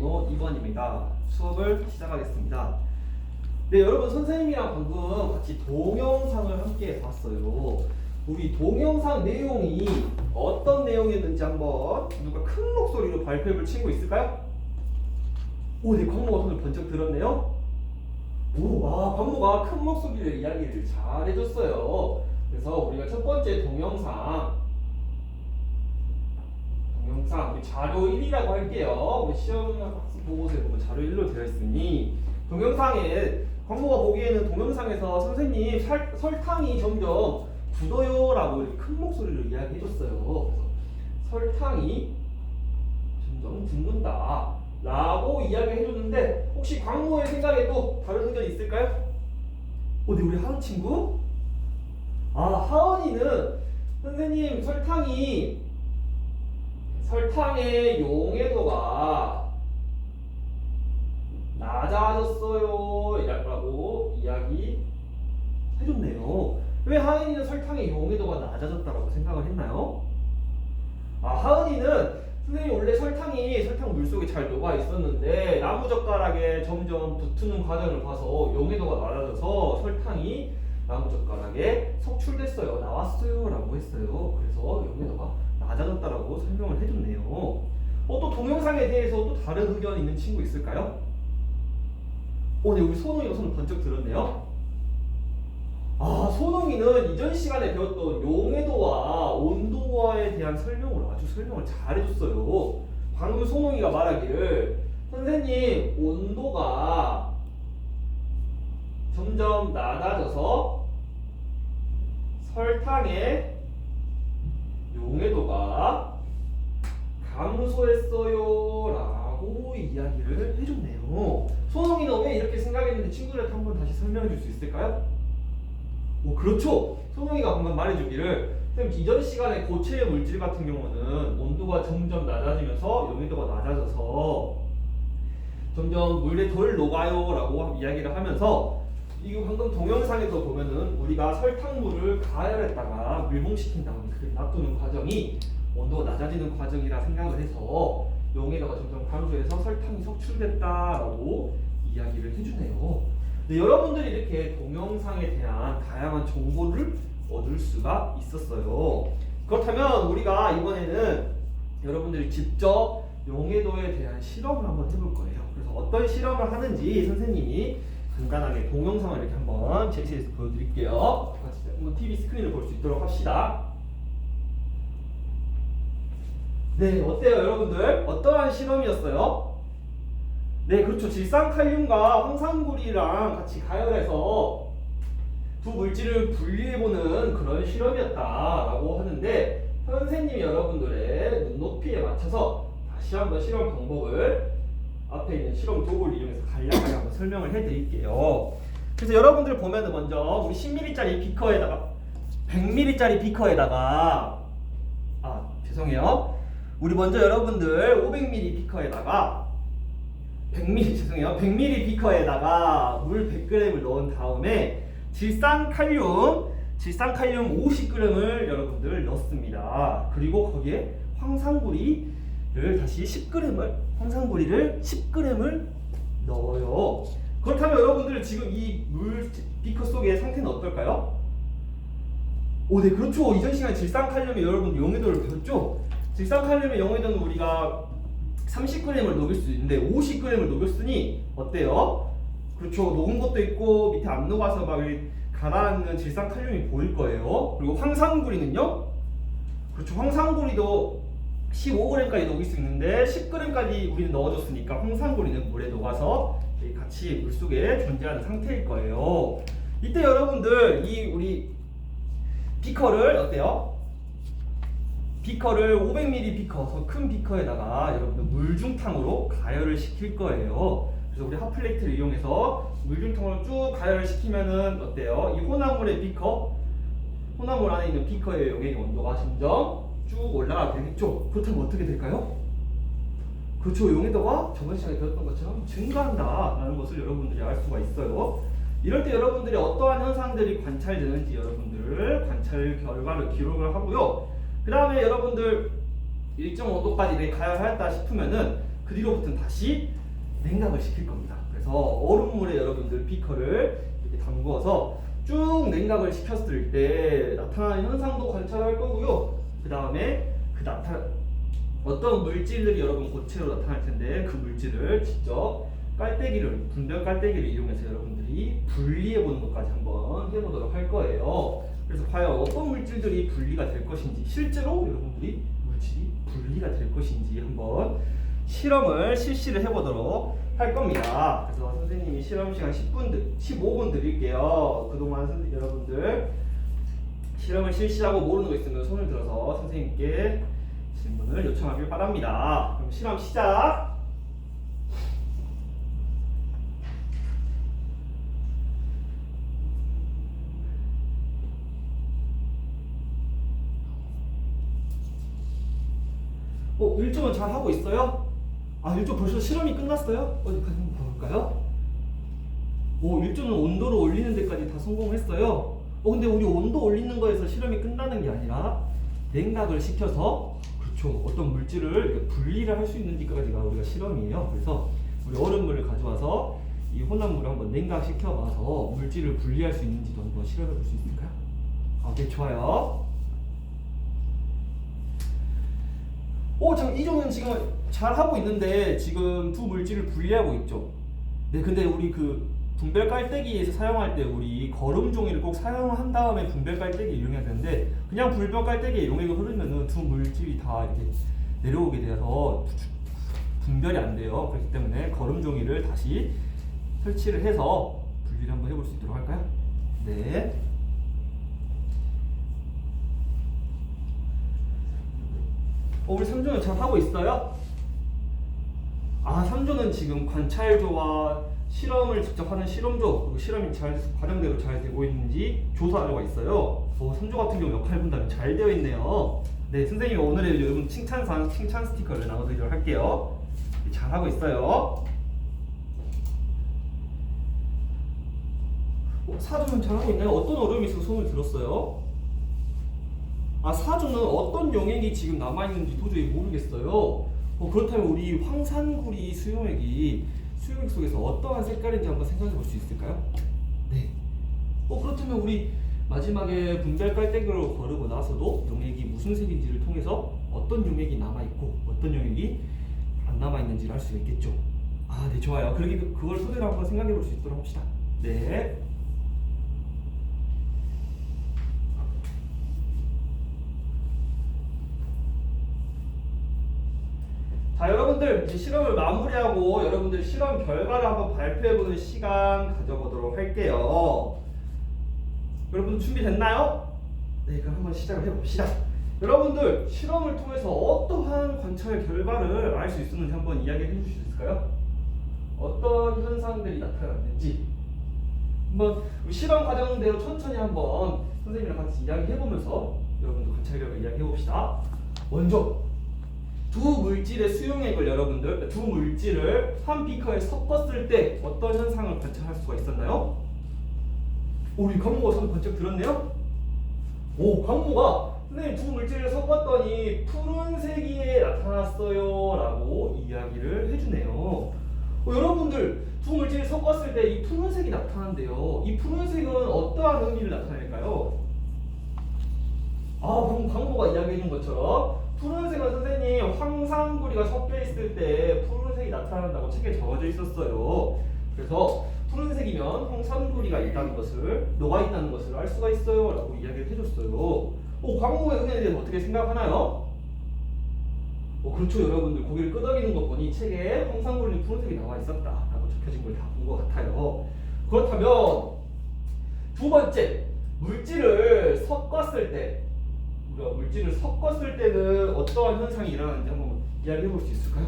번호 2번입니다. 수업을 시작하겠습니다. 네, 여러분 선생님이랑 방금 같이 동영상을 함께 봤어요. 우리 동영상 내용이 어떤 내용이었는지 한번 누가 큰 목소리로 발표해볼 친구 있을까요? 오, 네, 광모가 손을 번쩍 들었네요. 오, 광모가 큰 목소리로 이야기를 잘 해줬어요. 그래서 우리가 첫 번째 동영상 우리 자료 1이라고 할게요. 우리 시험 학습 보고서에 보면 자료 1로 되어 있으니 동영상에 광모가 보기에는 동영상에서 선생님 설탕이 점점 굳어요 라고 이렇게 큰 목소리로 이야기해줬어요. 설탕이 점점 굳는다 라고 이야기해줬는데 혹시 광모의 생각에 또 다른 의견이 있을까요? 어디 우리 하은 친구? 하은이는 선생님 설탕의 용해도가 낮아졌어요 라고 이야기 해줬네요. 왜 하은이는 설탕의 용해도가 낮아졌다고 생각을 했나요? 하은이는 선생님 원래 설탕이 설탕 물속에 잘 녹아 있었는데 나무젓가락에 점점 붙는 과정을 봐서 용해도가 낮아져서 설탕이 나무젓가락에 석출됐어요. 나왔어요 라고 했어요. 그래서 용해도가 낮아졌다라고 설명을 해줬네요. 또 동영상에 대해서 또 다른 의견 있는 친구 있을까요? 네, 우리 소농이가 손을 번쩍 들었네요. 소농이는 이전 시간에 배웠던 용해도와 온도와에 대한 설명을 잘 해줬어요. 방금 소농이가 말하기를 선생님 온도가 점점 낮아져서 설탕의 용해도가 감소했어요 라고 이야기를 해줬네요. 소농이는 왜 이렇게 생각했는지 친구들한테 한번 다시 설명해 줄 수 있을까요? 그렇죠. 소농이가 방금 말해주기를 선생님 이전 시간에 고체의 물질 같은 경우는 온도가 점점 낮아지면서 용해도가 낮아져서 점점 물에 덜 녹아요 라고 이야기를 하면서 이거 방금 동영상에서 보면은 우리가 설탕물을 가열했다가 밀봉시킨 다음에 그게 놔두는 과정이 온도가 낮아지는 과정이라 생각을 해서 용해도가 점점 감소해서 설탕이 석출됐다라고 이야기를 해주네요. 네, 여러분들이 이렇게 동영상에 대한 다양한 정보를 얻을 수가 있었어요. 그렇다면 우리가 이번에는 여러분들이 직접 용해도에 대한 실험을 한번 해볼 거예요. 그래서 어떤 실험을 하는지 선생님이 간단하게 동영상을 이렇게 한번 제시해서 보여드릴게요. 같이 한번 TV 스크린을 볼 수 있도록 합시다. 네, 어때요 여러분들? 어떠한 실험이었어요? 네, 그렇죠. 질산칼륨과 황산구리랑 같이 가열해서 두 물질을 분리해보는 그런 실험이었다라고 하는데 선생님이 여러분들의 눈높이에 맞춰서 다시 한번 실험 방법을 앞에 있는 실험 도구를 이용해서 간략하게 한번 설명을 해드릴게요. 그래서 여러분들 보면은 먼저 우리 10ml짜리 비커에다가 100ml짜리 비커에다가 죄송해요. 우리 먼저 여러분들 500ml 비커에다가 100ml 비커에다가 물 100g을 넣은 다음에 질산칼륨 50g을 여러분들 넣습니다. 그리고 거기에 황산구리를 다시 10g을 넣어요. 그렇다면 여러분들 지금 이 물 비커 속의 상태는 어떨까요? 네, 그렇죠. 이전 시간에 질산칼륨의 여러분 용해도를 배웠죠? 질산칼륨의 용해도는 우리가 30g을 녹일 수 있는데 50g을 녹였으니 어때요? 그렇죠. 녹은 것도 있고 밑에 안 녹아서 막 가라앉는 질산칼륨이 보일 거예요. 그리고 황산구리는요? 그렇죠. 황산구리도 15g까지 녹일 수 있는데 10g까지 우리는 넣어줬으니까 황산구리는 물에 녹아서 같이 물속에 존재하는 상태일 거예요. 이때 여러분들 우리 비커를 어때요? 비커를 500ml 비커, 큰 비커에다가 여러분들 물중탕으로 가열을 시킬 거예요. 그래서 우리 핫플레이트를 이용해서 물중탕으로 쭉 가열을 시키면은 어때요? 이 혼합물의 비커, 혼합물 안에 있는 비커의 용해의 온도가 점점 쭉 올라가게 되겠죠. 그렇다면 어떻게 될까요? 그렇죠. 용해도가 저번 시간에 배웠던 것처럼 증가한다라는 것을 여러분들이 알 수가 있어요. 이럴 때 여러분들이 어떠한 현상들이 관찰되는지 여러분들 관찰 결과를 기록을 하고요. 그 다음에 여러분들 일정 온도까지 가열하였다 싶으면은 그 뒤로부터는 다시 냉각을 시킬 겁니다. 그래서 얼음물에 여러분들 비커를 이렇게 담궈서 쭉 냉각을 시켰을 때 나타나는 현상도 관찰할 거고요. 그 다음에 어떤 물질들이 여러분 고체로 나타날 텐데 그 물질을 직접 분별 깔때기를 이용해서 여러분들이 분리해 보는 것까지 한번 해보도록 할 거예요. 그래서 과연 어떤 물질들이 분리가 될 것인지, 실제로 여러분들이 물질이 분리가 될 것인지 한번 실험을 실시를 해보도록 할 겁니다. 그래서 선생님이 실험 시간 15분 드릴게요. 그동안 여러분들 실험을 실시하고 모르는 거 있으면 손을 들어서 선생님께 질문을 요청하길 바랍니다. 그럼 실험 시작! 일정은 잘 하고 있어요? 일정 벌써 실험이 끝났어요? 어디까지 한번 봐볼까요? 일정은 온도를 올리는 데까지 다 성공했어요. 근데 우리 온도 올리는 거에서 실험이 끝나는 게 아니라 냉각을 시켜서 그렇죠. 어떤 물질을 이렇게 분리를 할 수 있는지까지가 우리가 실험이에요. 그래서 우리 얼음물을 가져와서 이 혼합물을 한번 냉각시켜봐서 물질을 분리할 수 있는지도 한번 실험해 볼 수 있을까요? 네, 좋아요. 지금 이종은 지금 잘 하고 있는데 지금 두 물질을 분리하고 있죠. 네, 근데 우리 그 분별 깔때기에서 사용할 때 우리 거름 종이를 꼭 사용한 다음에 분별 깔때기 이용해야 되는데 그냥 분별 깔때기에 용액이 흐르면은 두 물질이 다 이렇게 내려오게 돼서 분별이 안 돼요. 그렇기 때문에 거름 종이를 다시 설치를 해서 분리를 한번 해볼 수 있도록 할까요? 네. 우리 3조는 잘 하고 있어요? 3조는 지금 관찰조와 실험을 직접 하는 실험조, 그리고 실험이 과정대로 잘 되고 있는지 조사하려고 있어요. 3조 같은 경우 역할 분담이 잘 되어 있네요. 네, 선생님이 오늘의 여러분 칭찬 스티커를 나눠드리도록 할게요. 잘 하고 있어요. 4조는 잘 하고 있나요? 어떤 얼음이 있어서 손을 들었어요? 4조는 어떤 용액이 지금 남아있는지 도저히 모르겠어요. 그렇다면 우리 황산구리 수용액이 수용액 속에서 어떠한 색깔인지 한번 생각해 볼 수 있을까요? 네. 그렇다면 우리 마지막에 분별 깔때기로 거르고 나서도 용액이 무슨 색인지를 통해서 어떤 용액이 남아있고 어떤 용액이 안 남아있는지를 알 수가 있겠죠. 네, 좋아요. 그걸 토대로 한번 생각해 볼 수 있도록 합시다. 네. 자, 여러분들 이제 실험을 마무리하고 여러분들 실험 결과를 한번 발표해보는 시간 가져보도록 할게요. 여러분 준비됐나요? 네, 그럼 한번 시작을 해봅시다. 여러분들 실험을 통해서 어떠한 관찰 결과를 알 수 있었는지 한번 이야기해 주실 수 있을까요? 어떤 현상들이 나타났는지 한번 실험 과정대로 천천히 한번 선생님이랑 같이 이야기해보면서 여러분들 관찰 결과 이야기해봅시다. 먼저 두 물질의 수용액을 두 물질을 한 비커에 섞었을 때 어떤 현상을 관찰할 수가 있었나요? 우리 강모가 손 번쩍 들었네요? 강모가 선생님 두 물질을 섞었더니 푸른색이 나타났어요 라고 이야기를 해주네요. 여러분들 두 물질을 섞었을 때 이 푸른색이 나타난대요. 이 푸른색은 어떠한 의미를 나타낼까요? 방금 강모가 이야기해준 것처럼 푸른색은 선생님 황산구리가 섞여 있을 때 푸른색이 나타난다고 책에 적어져 있었어요. 그래서 푸른색이면 황산구리가 있다는 것을, 녹아 있다는 것을 알 수가 있어요 라고 이야기를 해줬어요. 광모의 의견에 대해서 어떻게 생각하나요? 그렇죠. 여러분들 고개를 끄덕이는 것 보니 책에 황산구리는 푸른색이 나와 있었다 라고 적혀진 걸 다 본 것 같아요. 그렇다면 두 번째, 물질을 섞었을 때는 어떠한 현상이 일어나는지 한번 이야기해 볼 수 있을까요?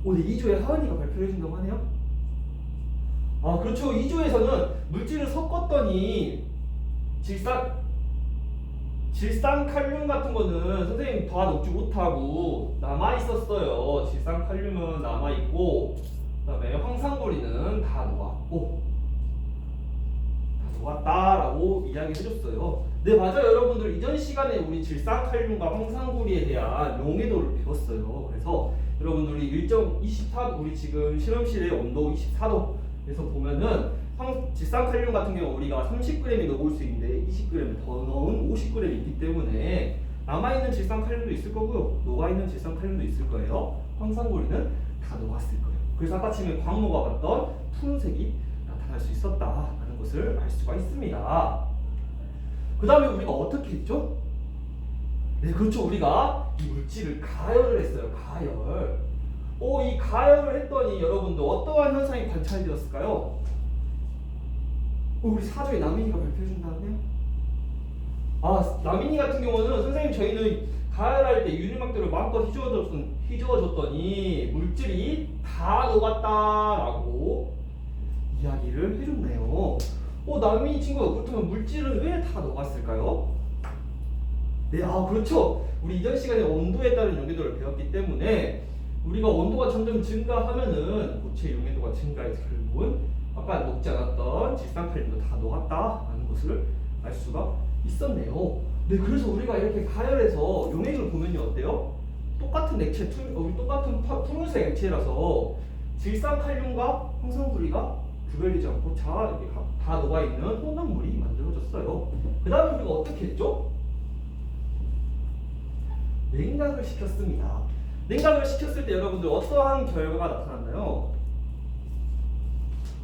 오늘 2조에 하은이가 발표해 준다고 하네요? 그렇죠. 2조에서는 물질을 섞었더니 질산칼륨 같은 거는 선생님 다 녹지 못하고 남아있었어요. 질산칼륨은 남아있고 그 다음에 황산구리는 다 녹았다라고 이야기해 줬어요. 네, 맞아요. 여러분들 이전 시간에 우리 질산칼륨과 황산구리에 대한 용해도를 배웠어요. 그래서 여러분들이 일정 24, 우리 지금 실험실의 온도 24도에서 보면은 질산칼륨 같은 경우 우리가 30g이 녹을 수 있는데 20g 더 넣은 50g이 있기 때문에 남아있는 질산칼륨도 있을 거고요. 녹아있는 질산칼륨도 있을 거예요. 황산구리는 다 녹았을 거예요. 그래서 아까 지금 광모가 봤던 푸른색이 나타날 수 있었다라는 것을 알 수가 있습니다. 그 다음에 우리가 어떻게 했죠? 네, 그렇죠. 우리가 이 물질을 가열을 했어요. 가열. 이 가열을 했더니 여러분들 어떠한 현상이 관찰되었을까요? 우리 사조의 남인이가 발표해준다네요. 남인이 같은 경우는 선생님 저희는 가열할 때 유리막대로 마음껏 휘저어줬더니 물질이 다 녹았다라고 이야기를 해줬네요. 남인이 친구가 그렇다면 물질은 왜 다 녹았을까요? 네, 그렇죠. 우리 이전 시간에 온도에 따른 용해도를 배웠기 때문에 우리가 온도가 점점 증가하면은 고체 용해도가 증가해서 결국은 아까 녹지 않았던 질산칼륨도 다 녹았다라는 것을 알 수가 있었네요. 네, 그래서 우리가 이렇게 가열해서 용해도를 보면요 어때요? 똑같은 액체, 똑같은 푸른색 액체라서 질산칼륨과 황산구리가 구별되지 않고 이렇게 다 녹아있는 혼합물이 만들어졌어요. 그 다음에 우리가 어떻게 했죠? 냉각을 시켰습니다. 냉각을 시켰을 때 여러분들 어떠한 결과가 나타났나요?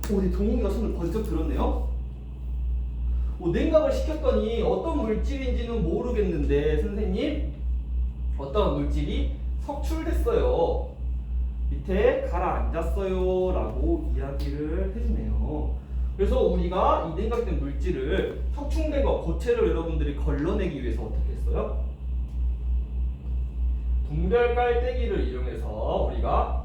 네, 동욱이가 손을 번쩍 들었네요. 냉각을 시켰더니 어떤 물질인지는 모르겠는데 선생님 어떤 물질이 석출됐어요. 밑에 가라앉았어요 라고 이야기를 해주네요. 그래서 우리가 이 냉각된 물질을 석충된 거 고체를 여러분들이 걸러내기 위해서 어떻게 했어요? 분별 깔때기를 이용해서 우리가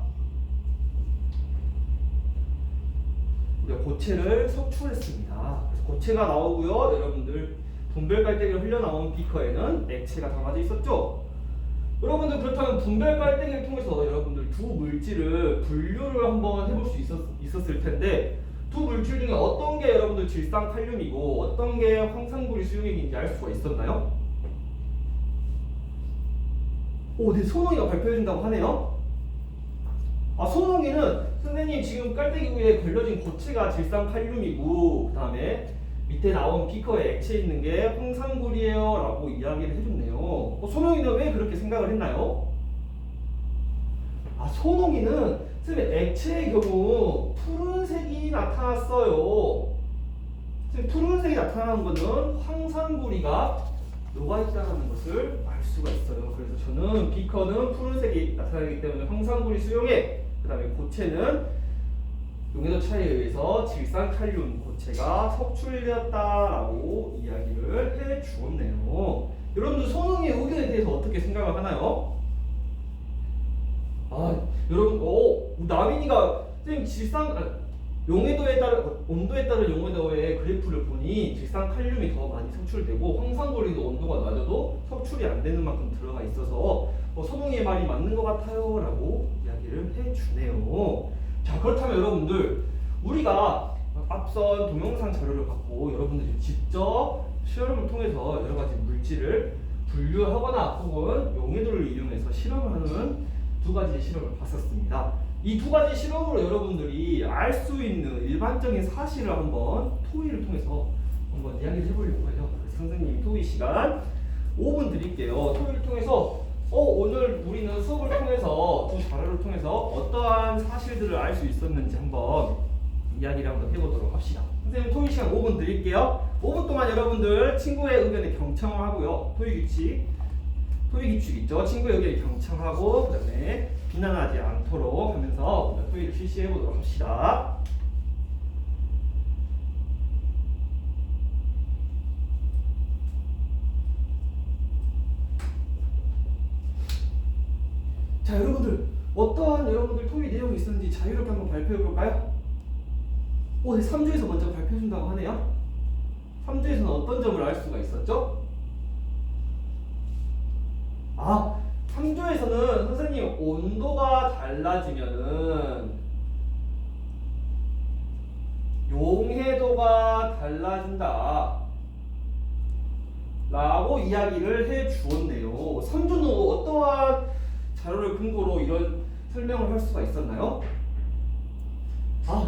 고체를 석출했습니다. 그래서 고체가 나오고요. 여러분들 분별 깔때기를 흘러나온 비커에는 액체가 담아져 있었죠. 여러분들 그렇다면 분별 깔때기를 통해서 여러분들 두 물질을 분류를 한번 해볼 수 있었을 텐데 두 물질 중에 어떤 게 여러분들 질산칼륨이고 어떤 게 황산구리 수용액인지 알 수가 있었나요? 네, 손홍이가 발표해준다고 하네요. 손홍이는 선생님 지금 깔때기 위에 걸려진 고체가 질산칼륨이고 그 다음에 밑에 나온 비커에 액체 있는 게 황산구리예요 라고 이야기를 해줬네요. 손홍이는 왜 그렇게 생각을 했나요? 손홍이는 선생님 액체의 경우 푸른색이 나타났어요. 푸른색이 나타나는 것은 황산구리가 녹아있다는 것을 알 수가 있어요. 그래서 저는 비커는 푸른색이 나타나기 때문에 황산구리 수용액, 그 다음에 고체는 용해도 차이에 의해서 질산칼륨 고체가 석출되었다라고 이야기를 해 주었네요. 여러분들 손흥이의 의견에 대해서 어떻게 생각을 하나요? 여러분, 남인이가 선생님 용해도에 따른 온도에 따른 용해도의 그래프를 보니 질산칼륨이 더 많이 석출되고 황산구리도 온도가 낮아도 석출이 안 되는 만큼 들어가 있어서 손흥이의 말이 맞는 것 같아요라고 이야기를 해 주네요. 자, 그렇다면 여러분들 우리가 앞선 동영상 자료를 갖고 여러분들이 직접 실험을 통해서 여러 가지 물질을 분류하거나 혹은 용해도를 이용해서 실험을 하는 두 가지 실험을 봤었습니다. 이 두 가지 실험으로 여러분들이 알 수 있는 일반적인 사실을 한번 토의를 통해서 한번 이야기를 해보려고 해요. 선생님이 토의 시간 5분 드릴게요. 토의를 통해서 오늘 우리는 수업을 통해서 두 자료를 통해서 어떠한 사실들을 알 수 있었는지 한번 이야기를 한번 해보도록 합시다. 선생님 토의 시간 5분 드릴게요. 5분 동안 여러분들 친구의 의견에 경청을 하고요. 토의 규칙 있죠. 친구의 의견에 경청하고 그 다음에 비난하지 않도록 하면서 토의를 실시해 보도록 합시다. 자, 여러분들 어떠한 여러분들 토의 내용이 있었는지 자유롭게 한번 발표해 볼까요? 네, 3주에서 먼저 발표해 준다고 하네요. 3주에서는 어떤 점을 알 수가 있었죠? 3조에서는 선생님 온도가 달라지면은 용해도가 달라진다. 라고 이야기를 해 주었네요. 상준은 어떠한 자료를 근거로 이런 설명을 할 수가 있었나요?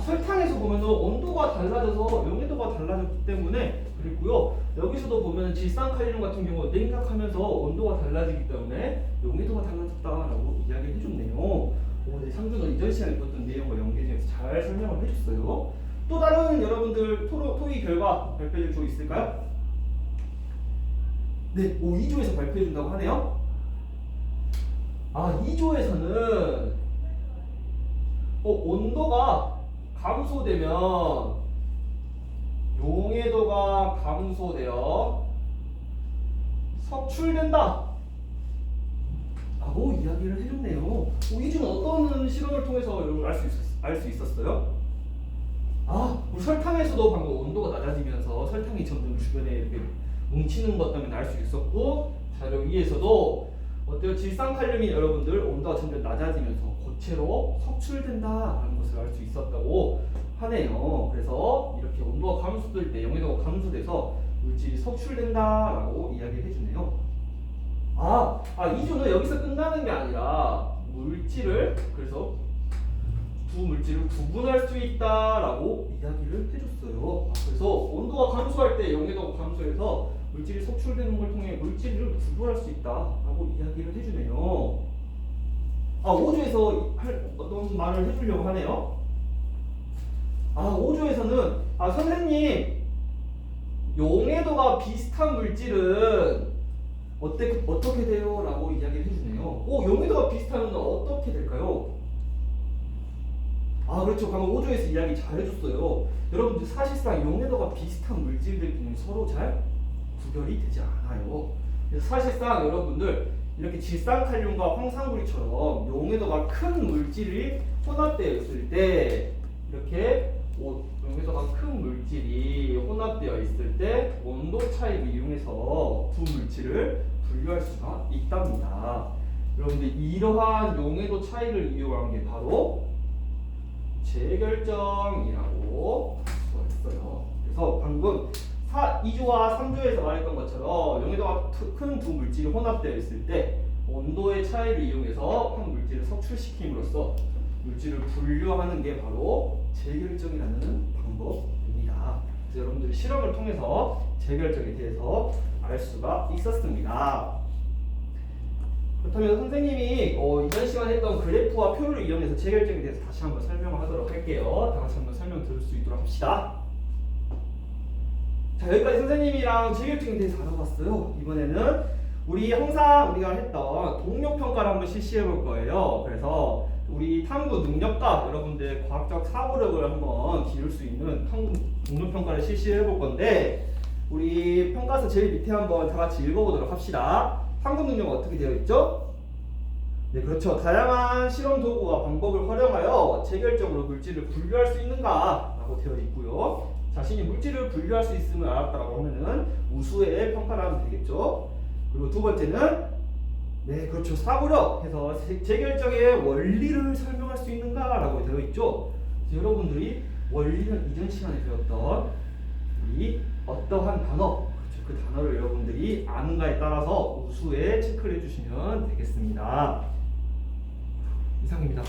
설탕에서 보면 온도가 달라져서 용해도가 달라졌기 때문에 그랬고요. 여기서도 보면 질산칼륨 같은 경우 냉각하면서 온도가 달라지기 때문에 용해도가 달라졌다라고 이야기를 해줬네요. 네, 상준은 이전 시간에 봤던 내용과 연계해서 잘 설명을 해줬어요. 또 다른 여러분들 토의 결과 발표해 줄 수 있을까요? 네, 2조에서 발표해 준다고 하네요. 2조에서는 온도가 감소되면 용해도가 감소되어 석출된다 라고 이야기를 해줬네요. 이주는 어떤 실험을 통해서 여러분 알 수 있었어요? 우리 설탕에서도 방금 온도가 낮아지면서 설탕이 점점 주변에 이렇게 뭉치는 것 때문에 알 수 있었고, 자료 위에서도 어때요? 질산칼륨이 여러분들 온도가 점점 낮아지면서 고체로 석출된다라는 것을 알 수 있었다고 하네요. 그래서 이렇게 온도가 감소될 때 용해도가 감소돼서 물질이 석출된다라고 이야기를 해주네요. 이주는 여기서 끝나는 게 아니라 물질을 그래서 두 물질을 구분할 수 있다라고 이야기를 해줬어요. 그래서 온도가 감소할 때 용해도가 감소해서 물질이 석출되는 걸 통해 물질을 구분할 수 있다라고 이야기를 해주네요. 5조에서 어떤 말을 해주려고 하네요. 5조에서는 선생님 용해도가 비슷한 물질은 어떻게 돼요? 라고 이야기를 해주네요. 용해도가 비슷하면 어떻게 될까요? 그렇죠. 방금 5조에서 이야기 잘 해줬어요. 여러분들 사실상 용해도가 비슷한 물질들끼리 서로 잘 구별이 되지 않아요. 그래서 사실상 여러분들 이렇게 질산칼륨과 황산구리처럼 용해도가 큰 물질이 혼합되어 있을 때 이렇게 용해도가 큰 물질이 혼합되어 있을 때 온도 차이를 이용해서 두 물질을 분류할 수가 있답니다. 여러분들 이러한 용해도 차이를 이용한 게 바로 재결정이라고 했어요. 그래서 방금 2조와 3조에서 말했던 것처럼 용해도가 큰 두 물질이 혼합되어 있을 때 온도의 차이를 이용해서 한 물질을 석출시킴으로써 물질을 분류하는 게 바로 재결정이라는 방법입니다. 그래서 여러분들이 실험을 통해서 재결정에 대해서 알 수가 있었습니다. 그렇다면 선생님이 이전 시간에 했던 그래프와 표를 이용해서 재결정에 대해서 다시 한번 설명을 하도록 할게요. 다 같이 한번 설명 들을 수 있도록 합시다. 자, 여기까지 선생님이랑 재결정에 대해서 알아봤어요. 이번에는 항상 우리가 했던 동력평가를 한번 실시해 볼 거예요. 그래서 우리 탐구 능력과 여러분들 과학적 사고력을 한번 기울 수 있는 동력평가를 실시해 볼 건데, 우리 평가서 제일 밑에 한번 다 같이 읽어보도록 합시다. 탐구 능력은 어떻게 되어 있죠? 네, 그렇죠. 다양한 실험 도구와 방법을 활용하여 재결정으로 물질을 분류할 수 있는가? 라고 되어 있고요. 자신이 물질을 분류할 수 있음을 알았다고 하면은 우수의 평가를 하면 되겠죠. 그리고 두 번째는 네, 그렇죠. 사고력 해서 재결정의 원리를 설명할 수 있는가? 라고 되어 있죠. 여러분들이 원리는 이전 시간에 배웠던 우리 어떠한 단어, 그 단어를 여러분들이 아는가에 따라서 우수에 체크를 해주시면 되겠습니다. 이상입니다.